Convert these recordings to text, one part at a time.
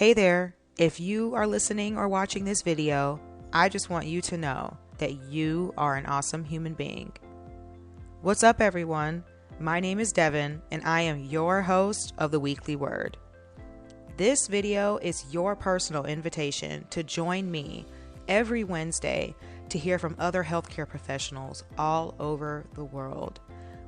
Hey there, if you are listening or watching this video, I just want you to know that you are an awesome human being. What's up, everyone? My name is Devin, and I am your host of the Weekly Word. This video is your personal invitation to join me every Wednesday to hear from other healthcare professionals all over the world.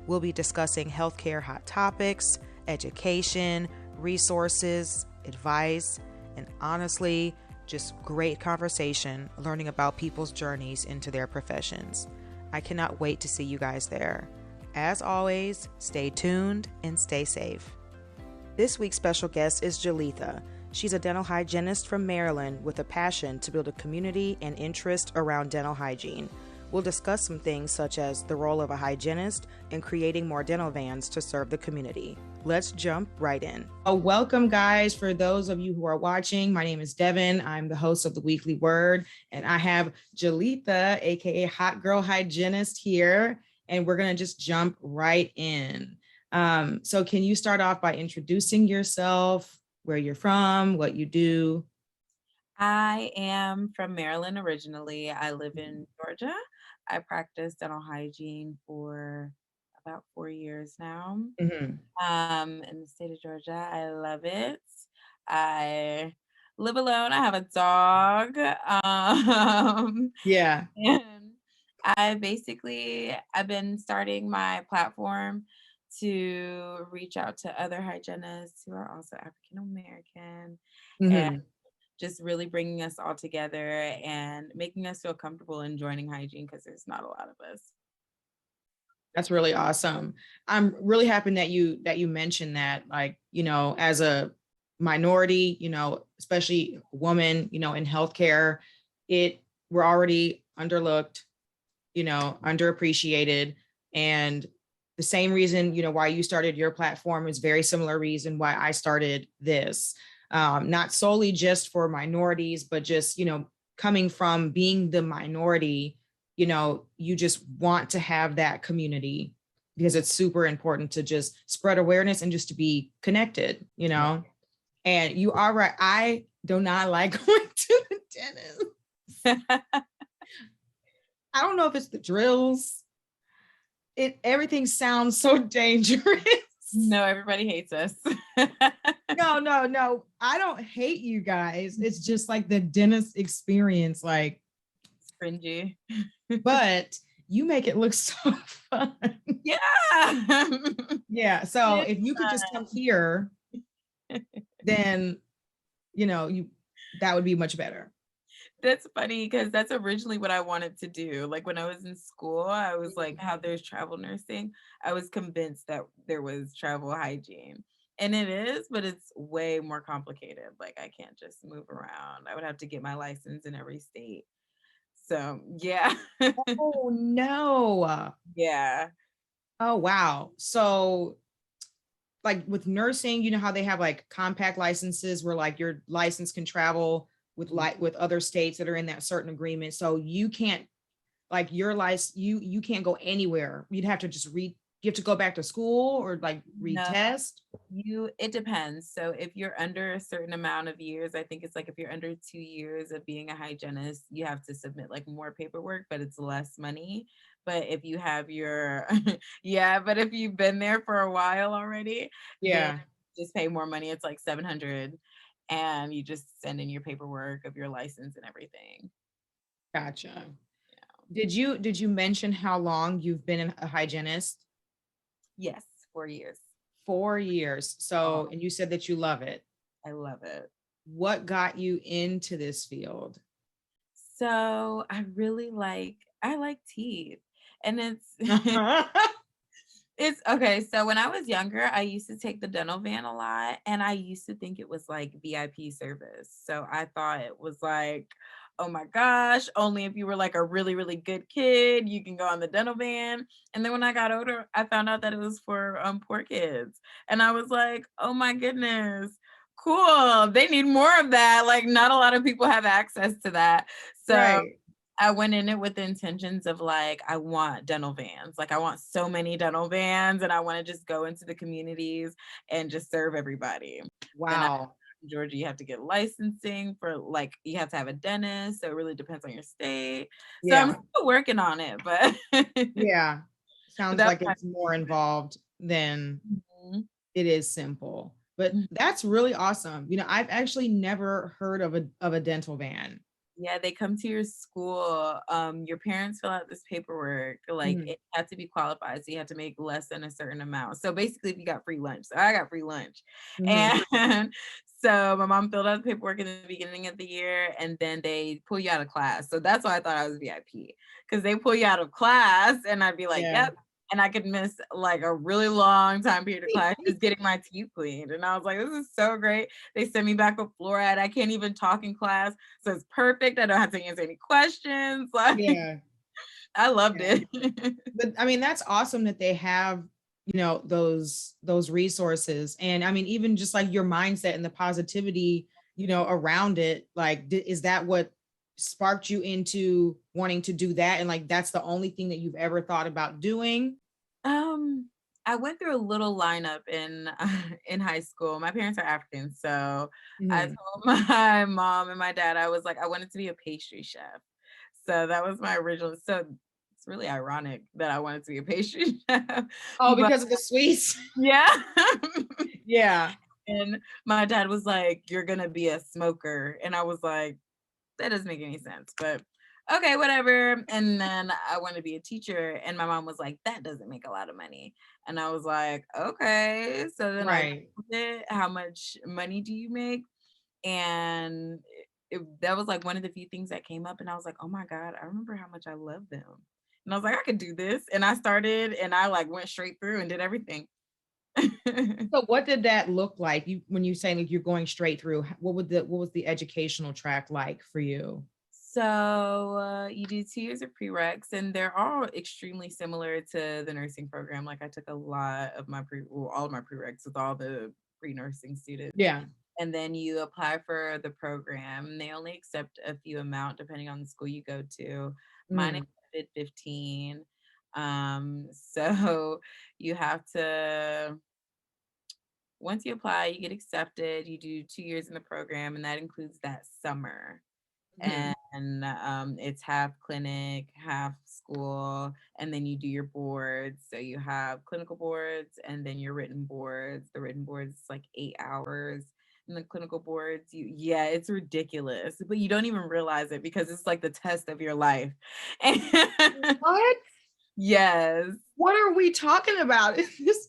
We'll be discussing healthcare hot topics, education, resources, advice, and honestly, just great conversation learning about people's journeys into their professions. I cannot wait to see you guys there. As always, stay tuned and stay safe. This week's special guest is Jaletha. She's a dental hygienist from Maryland with a passion to build a community and interest around dental hygiene. We'll discuss some things such as the role of a hygienist in creating more dental vans to serve the community. Let's jump right in. Welcome, guys. For those of you who are watching, my name is Devin. I'm the host of the Weekly Word, and I have Jaletha, aka Hot Girl Hygienist, here, and we're going to just jump right in. So can you start off by introducing yourself, where you're from, what you do? I am from Maryland originally. I live in Georgia. I practice dental hygiene for about 4 years now. Mm-hmm. In the state of Georgia. I love it. I live alone. I have a dog. Yeah. And I've been starting my platform to reach out to other hygienists who are also African American and Mm-hmm. just really bringing us all together and making us feel comfortable in joining hygiene because there's not a lot of us. That's really awesome. I'm really happy that you mentioned that, like, as a minority, especially woman, in healthcare, we're already underlooked, underappreciated. And the same reason, why you started your platform is very similar reason why I started this. Not solely just for minorities, but just, coming from being the minority, you just want to have that community because it's super important to just spread awareness and just to be connected, Yeah. And you are right. I do not like going to the dentist. I don't know if it's the drills. Everything sounds so dangerous. No, everybody hates us. No. I don't hate you guys. It's just like the dentist experience, like, It's cringy. but you make it look so fun. Yeah. Yeah. So if you could just come here, then you that would be much better. That's funny because that's originally what I wanted to do. Like when I was in school, I was like, how there's travel nursing. I was convinced that there was travel hygiene. And it is, but it's way more complicated. Like I can't just move around. I would have to get my license in every state. So yeah. Oh no. Yeah. Oh wow. So like with nursing, how they have like compact licenses where like your license can travel with other states that are in that certain agreement. So you can't, like, your license, you can't go anywhere. You'd have to just you have to go back to school or like No. retest. It depends. So if you're under a certain amount of years, I think it's like if you're under 2 years of being a hygienist, you have to submit like more paperwork, but it's less money. But if you have your yeah, but if you've been there for a while already, then Yeah. just pay more money. It's like 700 and you just send in your paperwork of your license and everything. Gotcha. Yeah. Did you mention how long you've been a hygienist? Yes, 4 years. 4 years. Oh, So, and you said that you love it. I love it. What got you into this field? So I like teeth. And it's it's okay. So when I was younger, I used to take the dental van a lot and I used to think it was like VIP service. So I thought it was like, oh my gosh, only if you were like a really, really good kid, you can go on the dental van. And then when I got older, I found out that it was for poor kids. And I was like, oh my goodness, cool. They need more of that. Like not a lot of people have access to that. So Right. I went in it with the intentions of like, I want dental vans. Like I want so many dental vans and I want to just go into the communities and just serve everybody. Then I Wow. in Georgia, you have to get licensing for like you have to have a dentist. So it really depends on your state. So I'm Yeah. still working on it, but Yeah. but Sounds that's like it's more involved than Mhm. it is simple. But that's really awesome. I've actually never heard of a dental van. Yeah, they come to your school. Your parents fill out this paperwork. Like Mhm. it had to be qualified, so you had to make less than a certain amount. So basically, if you got free lunch, so I got free lunch, Mhm. and so my mom filled out the paperwork in the beginning of the year, and then they pull you out of class. So that's why I thought I was VIP because they pull you out of class, and I'd be like, Yeah. "Yep." And I could miss like a really long time period of class just getting my teeth cleaned. And I was like, this is so great. They send me back with fluoride. I can't even talk in class. So it's perfect. I don't have to answer any questions. Like Yeah. I loved Yeah. it. But I mean, that's awesome that they have, those resources. And I mean, even just like your mindset and the positivity, around it, like, is that what sparked you into wanting to do that? And like, that's the only thing that you've ever thought about doing? um, I went through a little lineup in in high school. My parents are African, so I Mhm. told my mom and my dad I was like I wanted to be a pastry chef. So that was my original. So it's really ironic that I wanted to be a pastry chef, Oh, but because of the sweets? yeah. Yeah. And my dad was like, "You're gonna be a smoker," and I was like, "That doesn't make any sense." But okay, whatever. And then I want to be a teacher, and my mom was like, "That doesn't make a lot of money," and I was like, "Okay." So then I Right. Googled it, how much money do you make? And that was like one of the few things that came up, and I was like, "Oh my god, I remember how much I love them." And I was like, "I could do this," and I started, and I like went straight through and did everything. So what did that look like? When you say like you're going straight through, what was the educational track like for you? So you do 2 years of prereqs, and they're all extremely similar to the nursing program. Like I took a lot of all of my prereqs with all the pre-nursing students, Yeah. and then you apply for the program. They only accept a few amount depending on the school you go to. Mine Mm. accepted 15. So you have to once you apply, you get accepted. You do 2 years in the program, and that includes that summer. Mhm. And it's half clinic, half school, and then you do your boards. So you have clinical boards and then your written boards. The written boards is like 8 hours. And the clinical boards, yeah, it's ridiculous, but you don't even realize it because it's like the test of your life. And What? yes, What are we talking about in this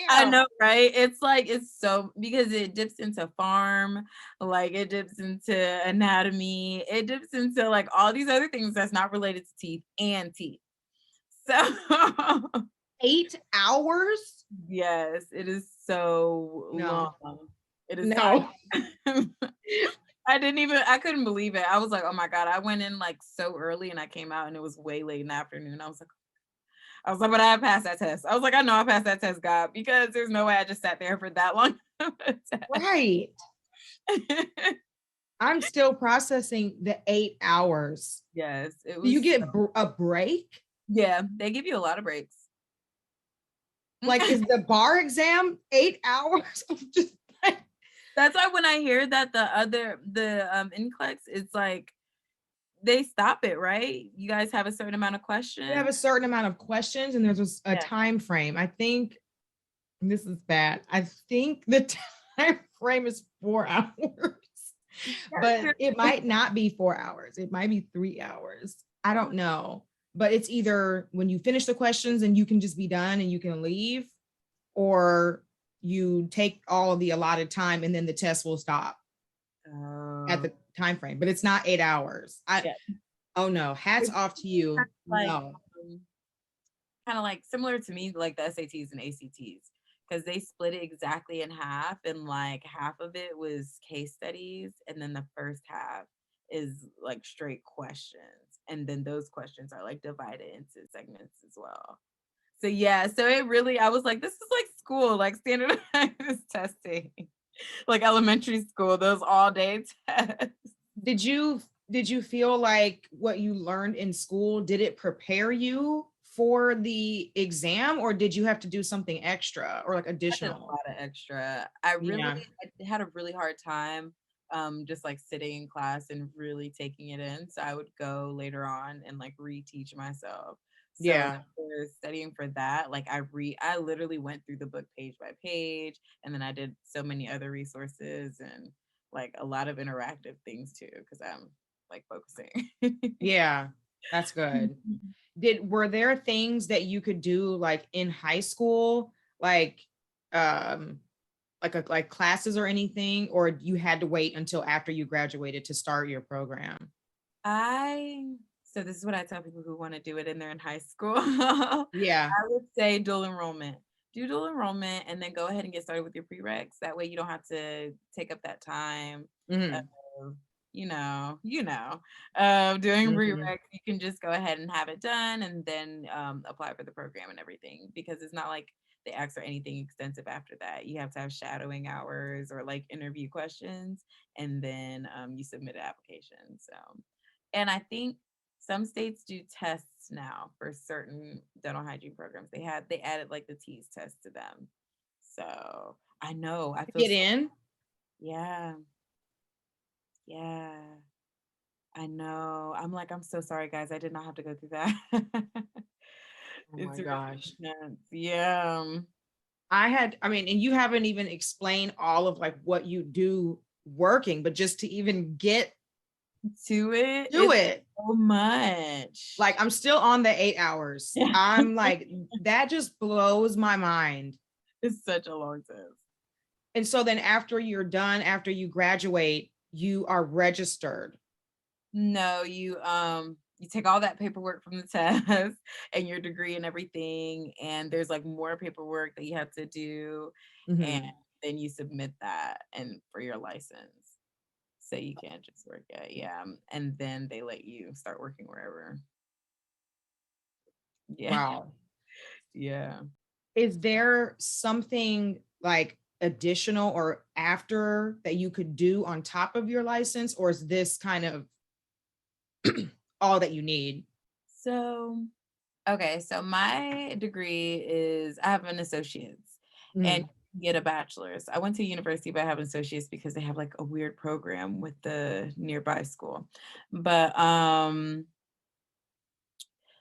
I exam? know, right? It's like it's so because it dips into farm, like it dips into anatomy, it dips into like all these other things that's not related to teeth and teeth. So 8 hours? yes, it is so No. long. It is No. I couldn't believe it. I was like, oh my God, I went in like so early and I came out and it was way late in the afternoon. I was like, but I passed that test. I was like, I know I passed that test, God, because there's no way I just sat there for that long of a test. Right. I'm still processing the 8 hours. Yes, it Do you was. get a break? Yeah, they give you a lot of breaks. Like, is the bar exam 8 hours? I'm just like, That's why when I hear that the NCLEX, it's like they stop it, right? You guys have a certain amount of we have questions. a certain amount of questions and there's a Yeah. time frame. I think this is bad. I think the time frame is 4 hours, but it might not be 4 hours. It might be 3 hours. I don't know. But it's either when you finish the questions and you can just be done and you can leave, or you take all of the allotted time and then the test will stop at Oh, the time frame. But it's not 8 hours. yeah. Oh no, hats It's off to you. like No. um, kind of like similar to me, like the SATs and ACTs, because they split it exactly in half, and like half of it was case studies, and then the first half is like straight questions, and then those questions are like divided into segments as well. So yeah, so it really, I was like, this is like school, like standardized testing, like elementary school, those all day tests. Did you feel like what you learned in school, did it prepare you for the exam, or did you have to do something extra or like I did a additional? lot of extra. I Yeah. had a really hard time just like sitting in class and really taking it in. So I would go later on and like reteach myself. So Yeah. for studying for that, like I literally went through the book page by page, and then I did so many other resources and like a lot of interactive things too because I'm like focusing. Yeah. That's good. Were there things that you could do like in high school, like um like classes or anything, or you had to wait until after you graduated to start your program? I so this is what I tell people who want to do it and they're in high school. Yeah. I would say dual enrollment. Do dual enrollment and then go ahead and get started with your prereqs. That way you don't have to take up that time Hmm. of, doing Hmm. prereqs. You can just go ahead and have it done and then apply for the program and everything because it's not like they ask for anything extensive after that. You have to have shadowing hours or like interview questions and then you submit an application. So and I think some states do tests now for certain dental hygiene programs. They added like the TEAS test to them. So I know I feel Get so in. yeah, yeah. I know. I'm like, I'm so sorry, guys. I did not have to go through that. Oh It's my really gosh. intense. Yeah. I mean, and you haven't even explained all of like what you do working, but just to even get To it, to it's it, so much. like I'm still on the 8 hours. I'm like, that just blows my mind. It's such a long test. And so then after you're done, after you graduate, you are registered. No, you take all that paperwork from the test and your degree and everything, and there's like more paperwork that you have to do, and Mhm. then you submit that and for your license. So you can't just work at yeah. And then they let you start working wherever. Yeah. Wow. Yeah. Is there something like additional or after that you could do on top of your license, or is this kind of all that you need? So okay, so my degree is I have an associate's and Mhm. you can get a bachelor's. I went to university, but I have an associate's because they have like a weird program with the nearby school. But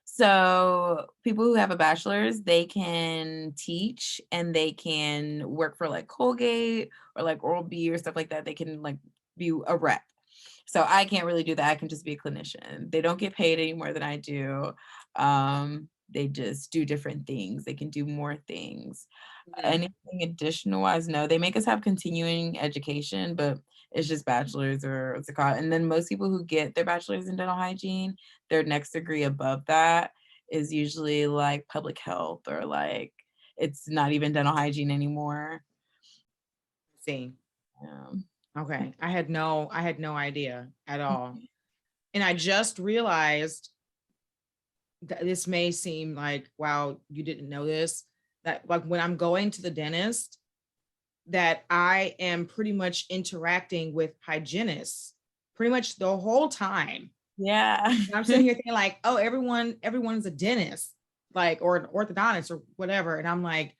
so people who have a bachelor's, they can teach and they can work for like Colgate or like Oral B or stuff like that. They can like be a rep. So I can't really do that. I can just be a clinician. They don't get paid any more than I do. They just do different things. They can do more things. Mhm. Anything additional wise, no. They make us have continuing education, but it's just bachelor's or what's it called. And then most people who get their bachelor's in dental hygiene, their next degree above that is usually like public health or like it's not even dental hygiene anymore. See. Um, Okay. I had no idea at all. And I just realized that this may seem like, wow, you didn't know this, that like when I'm going to the dentist, that I am pretty much interacting with hygienists pretty much the whole time. yeah. And I'm sitting here thinking like, oh, everyone's a dentist, like, or an orthodontist or whatever. And I'm like,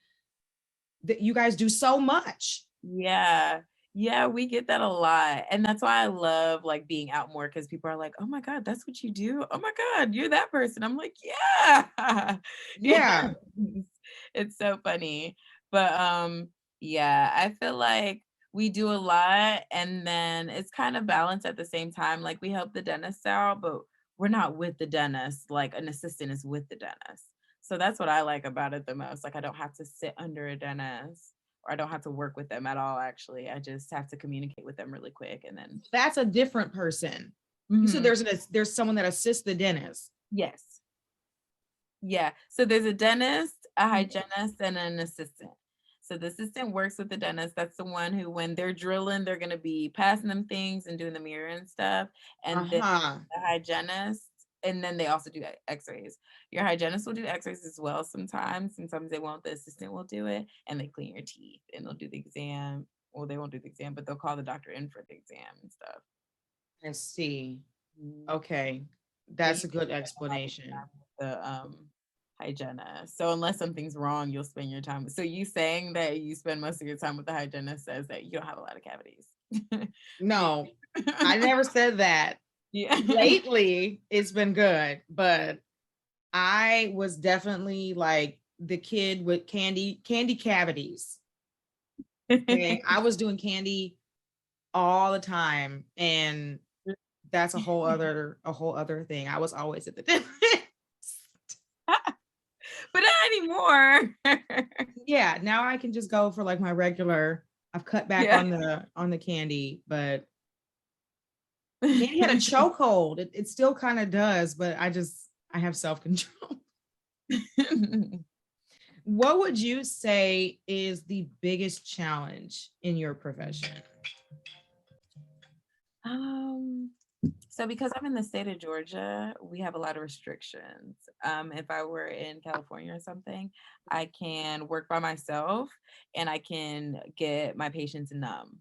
that you guys do so much. Yeah. Yeah, we get that a lot. And that's why I love like being out more because people are like, "Oh my God, that's what you do? Oh my God, you're that person." I'm like, "Yeah." Yes. Yeah. It's so funny. But yeah, I feel like we do a lot and then it's kind of balanced at the same time. Like we help the dentist out, but we're not with the dentist. Like an assistant is with the dentist. So that's what I like about it the most. Like I don't have to sit under a dentist or I don't have to work with them at all, actually. I just have to communicate with them really quick and then That's a different person. You said mhm. there's someone that assists the dentist. Yes. Yeah. So there's a dentist, a hygienist, and an assistant. So the assistant works with the dentist. That's the one who, when they're drilling, they're going to be passing them things and doing the mirror and stuff. And then Uh-huh. the hygienist, and then they also do x-rays. Your hygienist will do x-rays as well sometimes. Sometimes they won't. The assistant will do it and they clean your teeth and they'll do the exam. Well, they won't do the exam, but they'll call the doctor in for the exam and stuff. I see. Mhm. Okay. So That's you a get good to spend a lot of explanation. time with hygienist. So unless something's wrong, you'll spend your time. So you saying that you spend most of your time with the hygienist says that you don't have a lot of cavities. No, I never said that. Yeah. Lately, it's been good, but I was definitely like the kid with candy cavities. Okay, I was doing candy all the time, and that's a whole other thing. I was always at the dentist. But not anymore. Yeah, now I can just go for like my regular. I've cut back Yeah. on the candy, but candy had a chokehold. It still kind of does, but I have self-control. What would you say is the biggest challenge in your profession? Um, so because I'm in the state of Georgia, we have a lot of restrictions. If I were in California or something, I can work by myself and I can get my patients numb.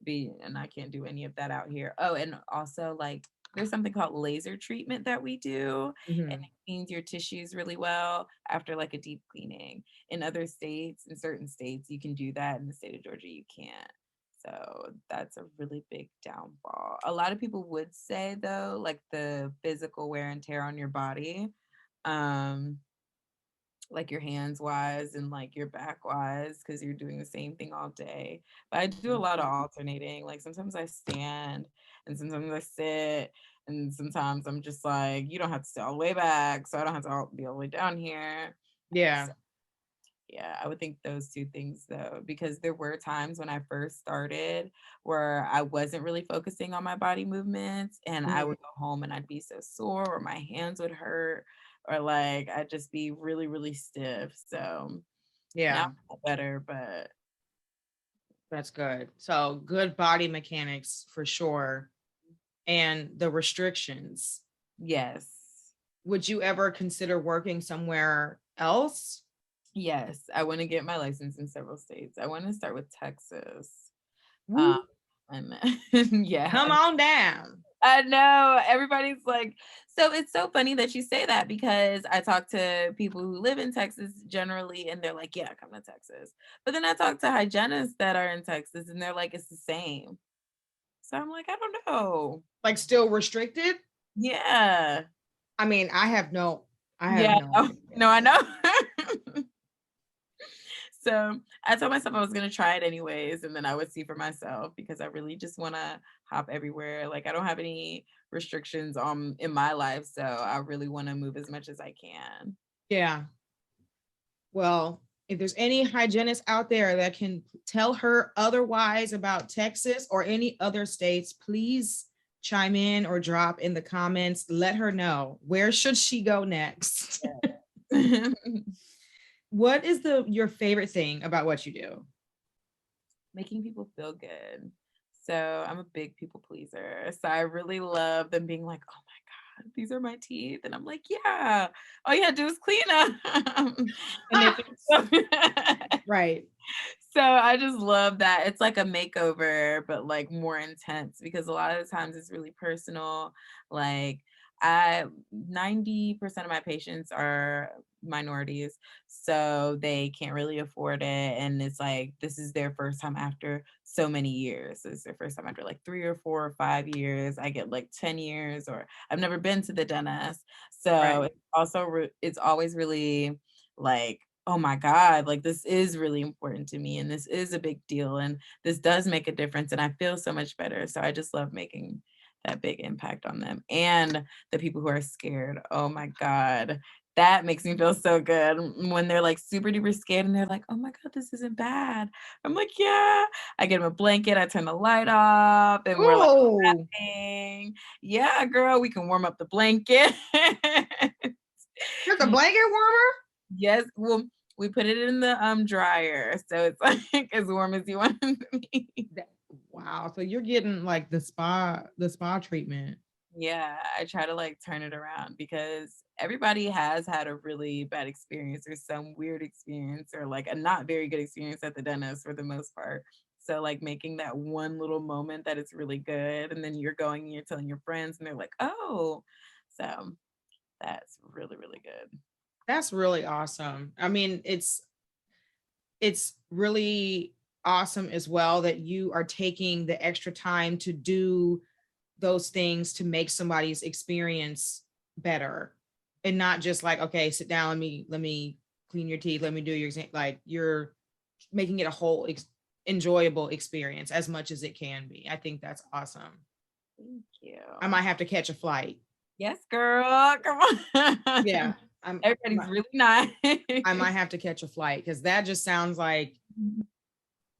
And I can't do any of that out here. Oh, and also like there's something called laser treatment that we do, and Mhm. it cleans your tissues really well after like a deep cleaning. In other states, in certain states, you can do that. In the state of Georgia, you can't. So that's a really big downfall. A lot of people would say though, like the physical wear and tear on your body, um, like your hands wise and like your back wise, because you're doing the same thing all day. But I do a lot of alternating. Like sometimes I stand and sometimes I sit, and sometimes I'm just like, you don't have to sit all the way back, so I don't have to be all the way down here. Yeah. So yeah, I would think those two things though, because there were times when I first started where I wasn't really focusing on my body movements, and I Mhm. would go home and I'd be so sore, or my hands would hurt, or like I'd just be really, really stiff. So now Yeah, I'm better, but that's good. So good body mechanics for sure. And the restrictions. yes. Would you ever consider working somewhere else? Yes, I want to get my license in several states. I want to start with Texas. Um, Woo. and yeah, Come on down. I know everybody's like, so it's so funny that you say that because I talk to people who live in Texas generally, and they're like, yeah, come to Texas. But then I talk to hygienists that are in Texas, and they're like, it's the same. So I'm like, I don't know. Like still restricted? Yeah. I mean, I have Yeah. no No, idea. no, I know. So I told myself I was gonna try it anyways, and then I would see for myself because I really just want to hop everywhere. Like I don't have any restrictions in my life, so I really want to move as much as I can. Yeah. Well, if there's any hygienist out there that can tell her otherwise about Texas or any other states, please chime in or drop in the comments. Let her know, where should she go next? Yeah. What is your favorite thing about what you do? Making people feel good. So I'm a big people pleaser. So I really love them being like, oh my God, these are my teeth. And I'm like, yeah, all you had to do is clean them. And they think so. Right. So I just love that. It's like a makeover, but like more intense because a lot of the times it's really personal. Like I 90% of my patients are minorities, so they can't really afford it. And it's like this is their first time after so many years. It's their first time after like 3 or 4 or 5 years. I get like 10 years, or I've never been to the dentist. So Right. it's also it's always really like, oh my God, like this is really important to me and this is a big deal and this does make a difference and I feel so much better. So I just love making that big impact on them and the people who are scared. Oh my God. That makes me feel so good when they're like super duper scared and they're like, oh my God, this isn't bad. I'm like, yeah. I get them a blanket, I turn the light off, and we're like Oh, laughing. Yeah, girl, we can warm up the blanket. there's a blanket warmer? Yes, well, we put it in the dryer, so it's like as warm as you want it to be. Wow. So you're getting like the spa treatment. Yeah, I try to like turn it around because everybody has had a really bad experience or some weird experience or like a not very good experience at the dentist for the most part. So like making that one little moment that it's really good, and then you're going and you're telling your friends, and they're like, "Oh," so that's really really good. That's really awesome. I mean, it's really awesome as well that you are taking the extra time to do those things to make somebody's experience better, and not just like, okay, sit down, let me clean your teeth, let me do your exam. Like, you're making it a whole enjoyable experience as much as it can be. I think that's awesome. Thank you. I might have to catch a flight. Yes, girl. Come on. Yeah, Everybody's really nice. I might have to catch a flight because that just sounds like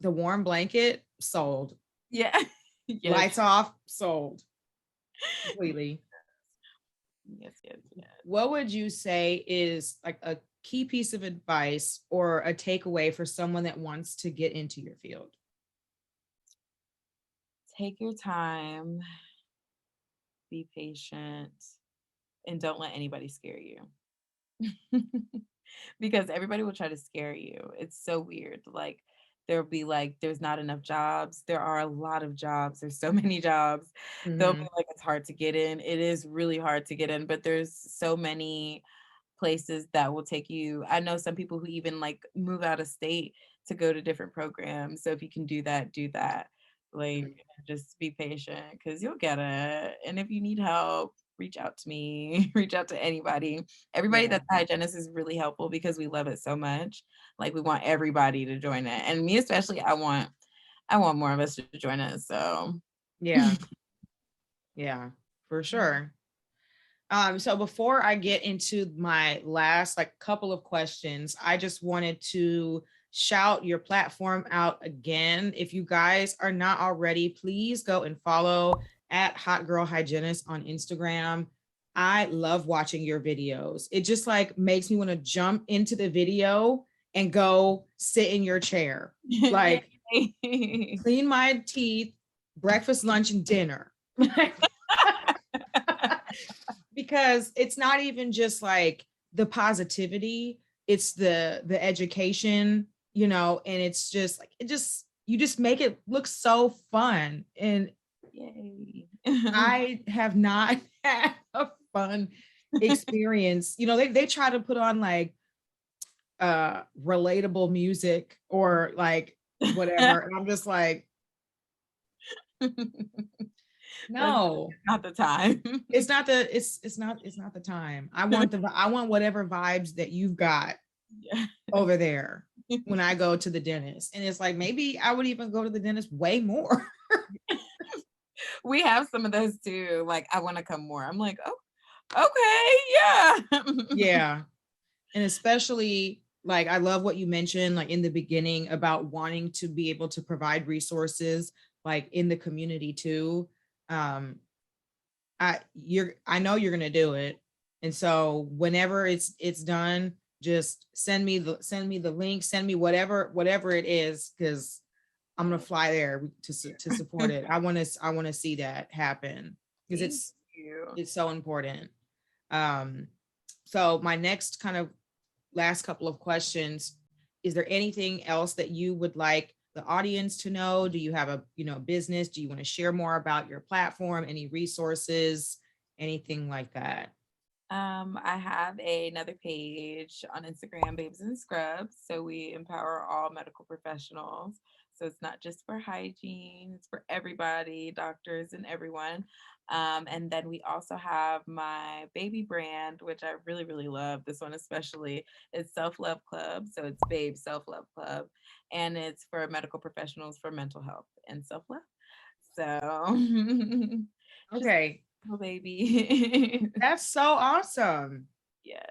the warm blanket sold. Yeah. Yes. Lights off, sold completely. Yes, yes, yes. What would you say is like a key piece of advice or a takeaway for someone that wants to get into your field? Take your time, be patient, and don't let anybody scare you. Because everybody will try to scare you. It's so weird. Like, there'll be like, there's not enough jobs. There are a lot of jobs. There's so many jobs. They'll be Mm-hmm. like, it's hard to get in. It is really hard to get in, but there's so many places that will take you. I know some people who even like move out of state to go to different programs. So if you can do that, do that. Like, just be patient because you'll get it. And if you need help, reach out to me, reach out to anybody. Everybody Yeah. that's a hygienist is really helpful because we love it so much. Like, we want everybody to join it. And me especially, I want more of us to join us. So Yeah. Yeah, for sure. So before I get into my last like couple of questions, I just wanted to shout your platform out again. If you guys are not already, please go and follow at Hot Girl Hygienist on Instagram. I love watching your videos. It just like makes me want to jump into the video and go sit in your chair. Like, clean my teeth, breakfast, lunch, and dinner. Because it's not even just like the positivity, it's the education, and it's just like, you just make it look so fun. And yay. I have not had a fun experience. They try to put on like relatable music or like whatever, and I'm just like, no, Not the time. it's not the time. I want whatever vibes that you've got Yeah. over there when I go to the dentist. And it's like, maybe I would even go to the dentist way more. We have some of those too. Like, I want to come more. I'm like, oh, okay, yeah. Yeah. And especially like, I love what you mentioned like in the beginning about wanting to be able to provide resources like in the community too. I know you're gonna do it. And so whenever it's done, just send me the link, send me whatever it is, because I'm gonna fly there to support it. I want to see that happen because Thank it's you. it's so important. Um, so my next kind of last couple of questions: is there anything else that you would like the audience to know? Do you have a business? Do you want to share more about your platform? Any resources? Anything like that? I have another page on Instagram, Babes and Scrubs. So we empower all medical professionals. So it's not just for hygiene, it's for everybody, doctors and everyone. And then we also have my baby brand, which I really, really love. This one especially. It's Self Love Club. So it's Babe Self Love Club. And it's for medical professionals for mental health and self love. So just Okay, a baby. that's so awesome. Yes.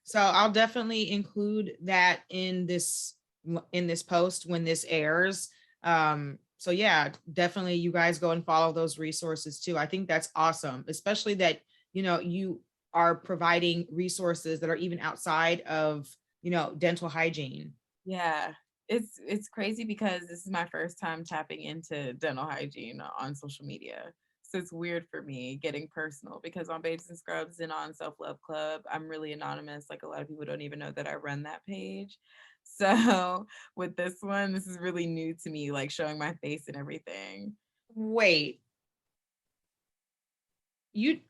So I'll definitely include that in this post when this airs. So yeah, definitely you guys go and follow those resources too. I think that's awesome, especially that you are providing resources that are even outside of dental hygiene. Yeah. It's crazy because this is my first time tapping into dental hygiene on social media. So it's weird for me getting personal because on Babes and Scrubs and on Self Love Club, I'm really anonymous. Like, a lot of people don't even know that I run that page. So with this one, this is really new to me, like showing my face and everything. Wait, you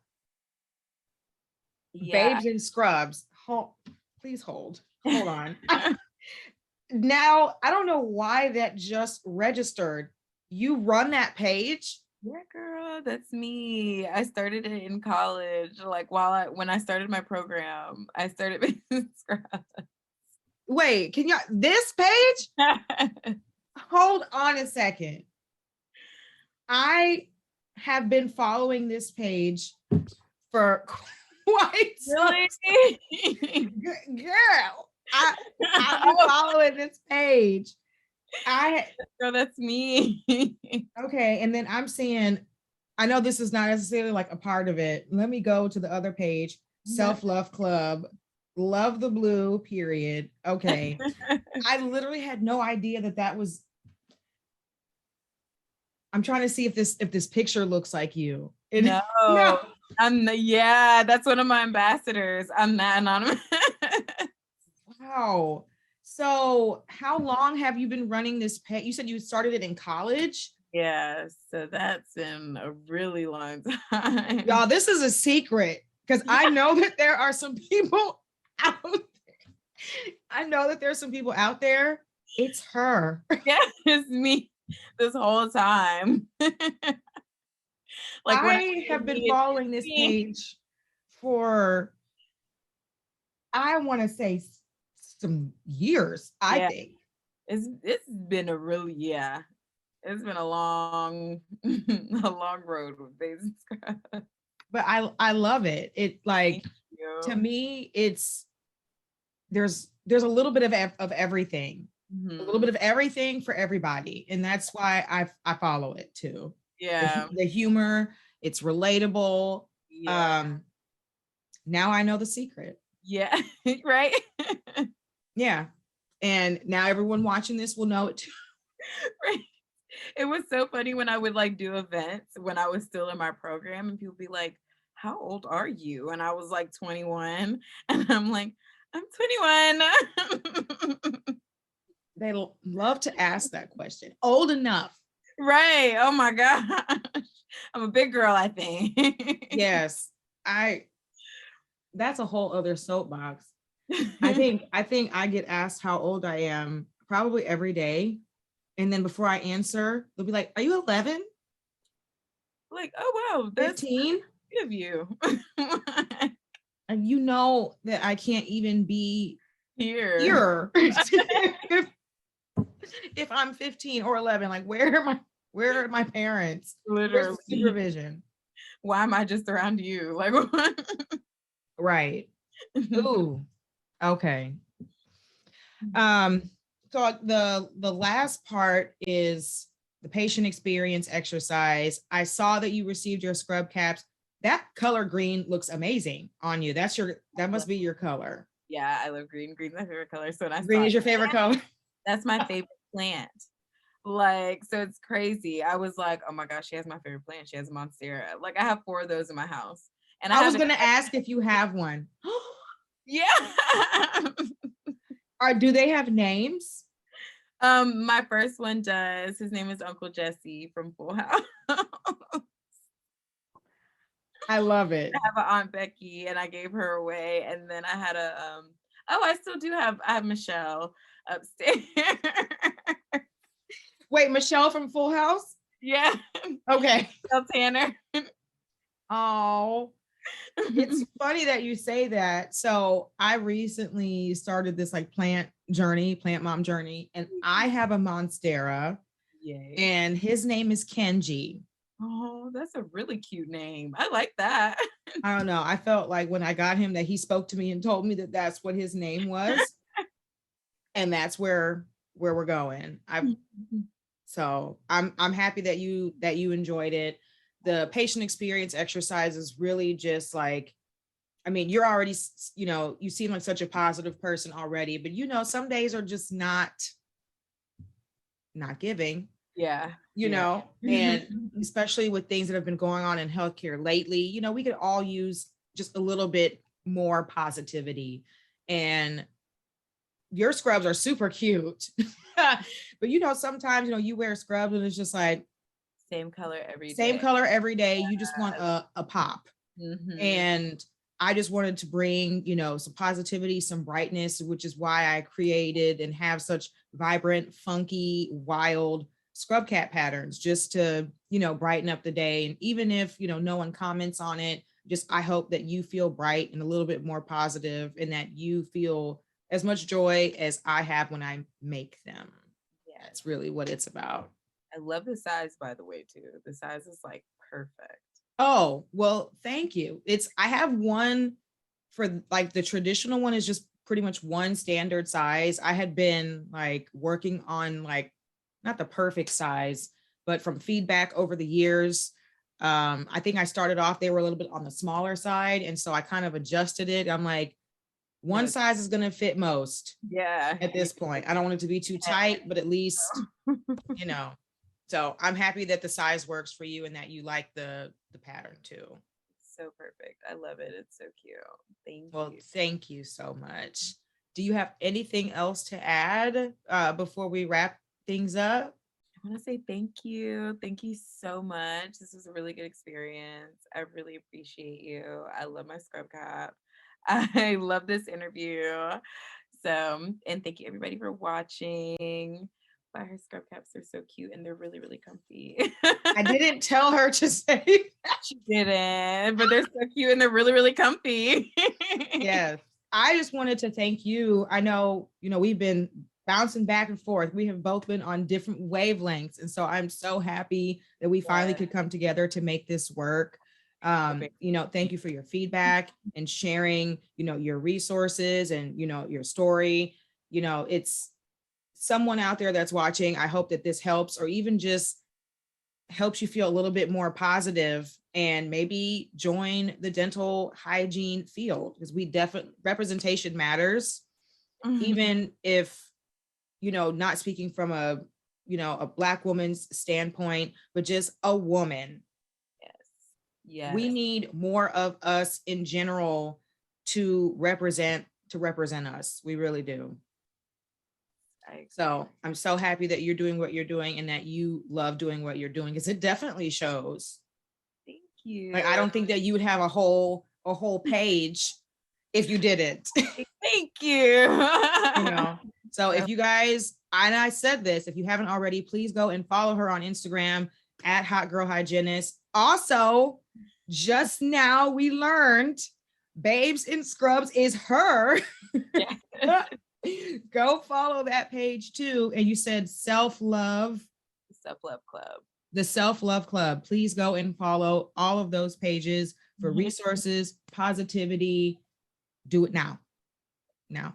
Yeah. Babes and Scrubs. Please hold on. Now, I don't know why that just registered. You run that page? Yeah, girl, that's me. I started it in college. Like when I started my program, I started making scrubs. Wait, can you this page? Hold on a second. I have been following this page for quite Really? girl. I've been following this page. Girl, that's me. Okay, and then I'm seeing, I know this is not necessarily like a part of it. Let me go to the other page. Self-love club. Love the blue, period. Okay. I literally had no idea that was. I'm trying to see if this picture looks like you. No. Yeah, that's one of my ambassadors. I'm that anonymous. Wow. So how long have you been running this page? You said you started it in college? Yeah, so that's been a really long time. Y'all, this is a secret because I know that there are some people out there. I know that there's some people out there. It's her. Yeah, it's me this whole time. Like I have been following this page for, I want to say some years, I think. It's been a really, it's been a long road with Baby Scrub. But I love it. It like, to me, it's there's a little bit of everything. A little bit of everything for everybody. And that's why I follow it too. Yeah. The humor, it's relatable. Yeah. Now I know the secret. Yeah. Right. Yeah. And now everyone watching this will know it too. Right. It was so funny when I would like do events when I was still in my program and people be like, how old are you? And I was like 21 and I'm like, I'm 21. They love to ask that question. Old enough. Right. Oh my gosh. I'm a big girl, I think. Yes. That's a whole other soapbox. I think I get asked how old I am probably every day. And then before I answer, they'll be like, are you 11? Like, oh wow, that's 15 of you. And you know that I can't even be here. If I'm 15 or 11, like where are my parents? Literally. Supervision. Why am I just around you? Like what? Right. Ooh. Okay. So the last part is the patient experience exercise. I saw that you received your scrub caps. That color green looks amazing on you. That must be your color. Yeah, I love green. Green's my favorite color. So when I green is your favorite color. That's my favorite plant. Like, so it's crazy. I was like, oh my gosh, she has my favorite plant. She has a monstera. Like I have 4 of those in my house. And I was gonna ask if you have one. Yeah. Do they have names? My first one does. His name is Uncle Jesse from Full House. I love it. I have an Aunt Becky and I gave her away. And then I had I still do have, I have Michelle upstairs. Wait, Michelle from Full House? Yeah. Okay. Michelle Tanner. Oh, it's funny that you say that. So I recently started this like plant mom journey, and I have a monstera. Yay. And his name is Kenji. Oh, that's a really cute name. I like that. I don't know. I felt like when I got him that he spoke to me and told me that that's what his name was. And that's where we're going. So I'm happy that you enjoyed it. The patient experience exercise is really just like, I mean, you're already, you seem like such a positive person already, but some days are just not giving. Yeah. And especially with things that have been going on in healthcare lately, we could all use just a little bit more positivity. And your scrubs are super cute. But sometimes, you wear scrubs and it's just like same color every day. Same color every day. You just want a pop. And I just wanted to bring, some positivity, some brightness, which is why I created and have such vibrant, funky, wild scrub cap patterns, just to, brighten up the day. And even if, no one comments on it, just I hope that you feel bright and a little bit more positive, and that you feel as much joy as I have when I make them. Yeah, that's really what it's about. I love the size, by the way, too. The size is like perfect. Oh, well, thank you. I have one for like the traditional one is just pretty much one standard size. I had been like working on like not the perfect size, but from feedback over the years, I think I started off, they were a little bit on the smaller side. And so I kind of adjusted it. I'm like, one size is going to fit most. Yeah. At this point, I don't want it to be too tight, but at least, so I'm happy that the size works for you and that you like the pattern too. So perfect. I love it. It's so cute. Thank you. Well, thank you so much. Do you have anything else to add before we wrap things up? I want to say thank you. Thank you so much. This was a really good experience. I really appreciate you. I love my scrub cap. I love this interview. So, and thank you everybody for watching. But her scrub caps are so cute and they're really, really comfy. I didn't tell her to say that. She didn't, but they're so cute and they're really, really comfy. Yes. I just wanted to thank you. I know, we've been bouncing back and forth. We have both been on different wavelengths. And so I'm so happy that we finally could come together to make this work. Thank you for your feedback and sharing, your resources and, your story. It's someone out there that's watching. I hope that this helps, or even just helps you feel a little bit more positive and maybe join the dental hygiene field, because we definitely, representation matters. Even if, not speaking from a Black woman's standpoint, but just a woman. Yes. We need more of us in general to represent us. We really do. So I'm so happy that you're doing what you're doing and that you love doing what you're doing, because it definitely shows. Thank you. Like, I don't think that you would have a whole page if you didn't. Thank you. So if you guys, and I said this, if you haven't already, please go and follow her on Instagram at Hot Girl Hygienist. Also, just now we learned Babes in Scrubs is her. Yeah. Go follow that page too. And you said Self-Love Club. The Self-Love Club. Please go and follow all of those pages for resources, positivity. Do it now. Now.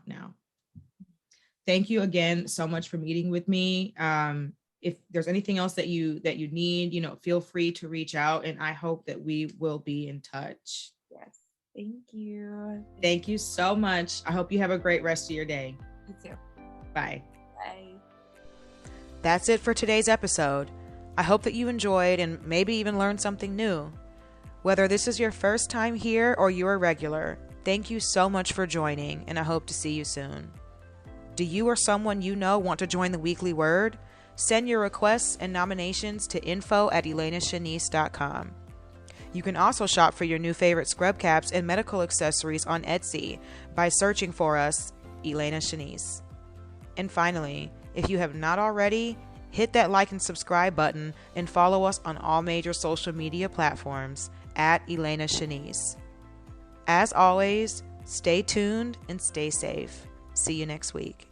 Thank you again so much for meeting with me. If there's anything else that you need, feel free to reach out, and I hope that we will be in touch. Yes. Thank you. Thank you so much. I hope you have a great rest of your day. You too. Bye. Bye. That's it for today's episode. I hope that you enjoyed and maybe even learned something new. Whether this is your first time here or you're a regular, thank you so much for joining, and I hope to see you soon. Do you or someone you know want to join the Weekly Word? Send your requests and nominations to info@elaynachanice.com. You can also shop for your new favorite scrub caps and medical accessories on Etsy by searching for us, Elayna Chanice. And finally, if you have not already, hit that like and subscribe button and follow us on all major social media platforms at Elayna Chanice. As always, stay tuned and stay safe. See you next week.